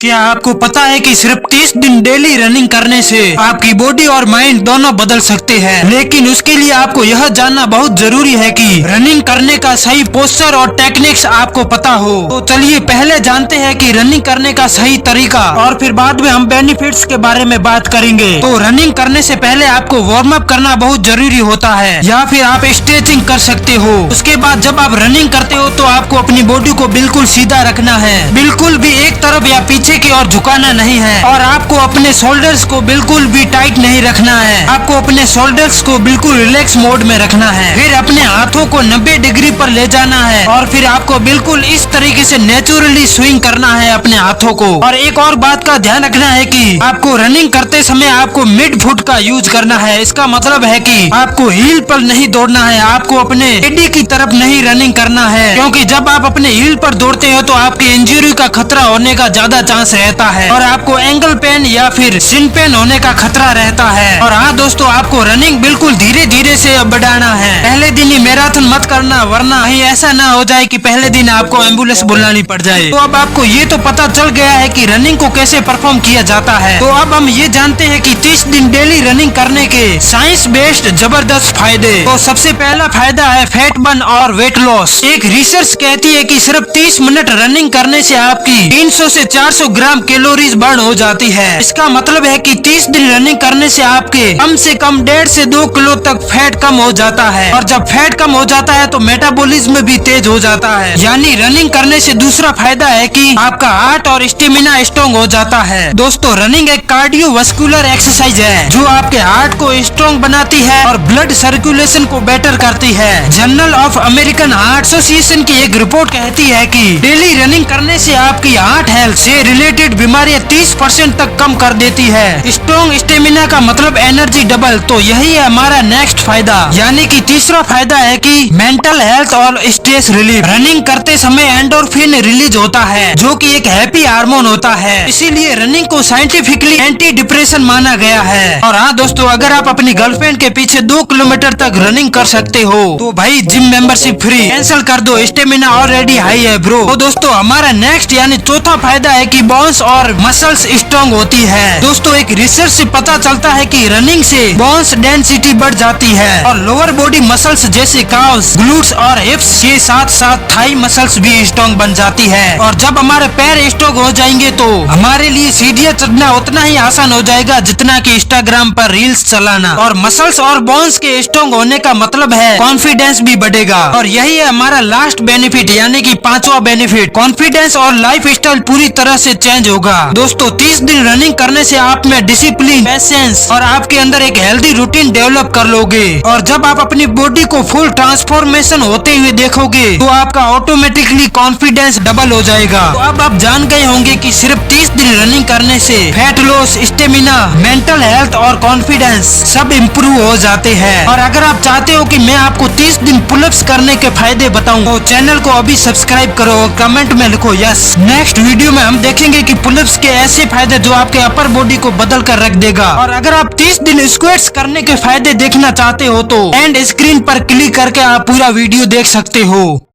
क्या आपको पता है कि सिर्फ 30 दिन डेली रनिंग करने से आपकी बॉडी और माइंड दोनों बदल सकते हैं। लेकिन उसके लिए आपको यह जानना बहुत जरूरी है कि रनिंग करने का सही पोस्चर और टेक्निक्स आपको पता हो। तो चलिए पहले जानते हैं कि रनिंग करने का सही तरीका, और फिर बाद में हम बेनिफिट्स के बारे में बात करेंगे। तो रनिंग करने से पहले आपको वार्म अप करना बहुत जरूरी होता है, या फिर आप स्ट्रेचिंग कर सकते हो। उसके बाद जब आप रनिंग करते हो तो आपको अपनी बॉडी को बिल्कुल सीधा रखना है, बिल्कुल भी एक तरफ या पीछे की ओर झुकाना नहीं है, और आपको अपने शोल्डर्स को बिल्कुल भी टाइट नहीं रखना है। आपको अपने शोल्डर्स को बिल्कुल रिलैक्स मोड में रखना है। फिर अपने हाथों को 90 डिग्री पर ले जाना है, और फिर आपको बिल्कुल इस तरीके से नेचुरली स्विंग करना है अपने हाथों को। और एक और बात का ध्यान रखना है कि आपको रनिंग करते समय आपको मिड फुट का यूज करना है। इसका मतलब है कि आपको हील पर नहीं दौड़ना है, आपको अपने एडी की तरफ नहीं रनिंग करना है, क्योंकि जब आप अपने हील पर दौड़ते हो तो आपकी इंजरी का खतरा होने का ज्यादा चांस रहता है, और आपको एंगल पेन या फिर शिन पेन होने का खतरा रहता है। और हाँ दोस्तों, आपको रनिंग बिल्कुल धीरे धीरे से बढ़ाना है। पहले दिन ही मैराथन मत करना, वरना कहीं ऐसा ना हो जाए कि पहले दिन आपको एम्बुलेंस बुलानी पड़ जाए। तो अब आपको ये तो पता चल गया है कि रनिंग को कैसे परफॉर्म किया जाता है। तो अब हम ये जानते हैं कि 30 दिन डेली रनिंग करने के साइंस बेस्ड जबरदस्त फायदे। तो सबसे पहला फायदा है फैट बर्न और वेट लॉस। एक रिसर्च कहती है कि सिर्फ 30 मिनट रनिंग करने से आपकी 300 से 400 ग्राम कैलोरीज बर्न हो जाती है। इसका मतलब है कि 30 दिन रनिंग करने से आपके कम से कम 1.5 से 2 किलो तक फैट कम हो जाता है, और जब फैट कम हो जाता है तो मेटाबॉलिज्म भी तेज हो जाता है। यानी रनिंग करने से दूसरा फायदा है कि आपका हार्ट और स्टेमिना स्ट्रॉन्ग हो जाता है। दोस्तों, रनिंग एक कार्डियोवास्कुलर एक्सरसाइज है जो आपके हार्ट को स्ट्रॉन्ग बनाती है और ब्लड सर्कुलेशन को बेटर करती है। Journal of American heart association की एक रिपोर्ट कहती है कि डेली रनिंग करने से आपकी हार्ट हेल्थ से रिलेटेड बीमारियां 30% तक कम कर देती है। स्ट्रॉन्ग स्टेमिना का मतलब एनर्जी डबल। तो यही है हमारा नेक्स्ट फायदा, यानी कि तीसरा फायदा है कि मेंटल हेल्थ और स्ट्रेस रिलीफ। रनिंग करते समय एंडोर्फिन रिलीज होता है, जो कि एक हैप्पी हार्मोन होता है। इसीलिए रनिंग को साइंटिफिकली एंटी डिप्रेशन माना गया है। और हाँ दोस्तों, अगर आप अपनी गर्लफ्रेंड के पीछे 2 किलोमीटर तक रनिंग कर सकते हो तो भाई जिम मेंबरशिप फ्री कैंसिल कर दो, स्टेमिना ऑलरेडी हाई है ब्रो। तो दोस्तों, हमारा नेक्स्ट यानी चौथा फायदा है कि बोन्स और मसल्स स्ट्रॉन्ग होती है। दोस्तों, एक रिसर्च से पता चलता है कि रनिंग से बोन्स डेंसिटी बढ़ जाती है, और लोअर बॉडी मसल्स जैसे काव्स, ग्लूट्स और हिप्स के साथ साथ थाई मसल्स भी स्ट्रॉन्ग बन जाती है। और जब हमारे पैर स्ट्रॉन्ग हो जाएंगे तो हमारे लिए सीढ़ियां चढ़ना उतना ही आसान हो जाएगा जितना कि इंस्टाग्राम पर रील्स चलाना। और मसल्स और बोन्स के स्ट्रॉन्ग होने का मतलब है कॉन्फिडेंस भी बढ़ेगा। और यही है हमारा लास्ट बेनिफिट, यानी कि 5वां बेनिफिट, कॉन्फिडेंस और लाइफ स्टाइल पूरी तरह से चेंज होगा। दोस्तों, 30 दिन रनिंग करने से आप में डिसिप्लिन, पेशेंस और आपके अंदर एक हेल्दी रूटीन डेवलप कर लोगे। और जब आप अपनी बॉडी को फुल ट्रांसफॉर्मेशन होते हुए देखोगे तो आपका ऑटोमेटिकली कॉन्फिडेंस डबल हो जाएगा। तो अब आप जान गए होंगे कि सिर्फ 30 दिन रनिंग करने से fat loss, stamina, mental health और कॉन्फिडेंस सब इम्प्रूव हो जाते हैं। और अगर आप चाहते हो कि मैं आपको 30 दिन पुलअप्स करने के फायदे बताऊं तो चैनल को अभी सब्सक्राइब करो और कमेंट में लिखो यस। नेक्स्ट वीडियो में हम देखेंगे कि पुलअप्स के ऐसे फायदे जो आपके अपर बॉडी को बदल कर रख देगा। और अगर आप 30 दिन स्क्वाट्स करने के फायदे देखना चाहते हो तो एंड स्क्रीन पर क्लिक करके आप पूरा वीडियो देख सकते हो।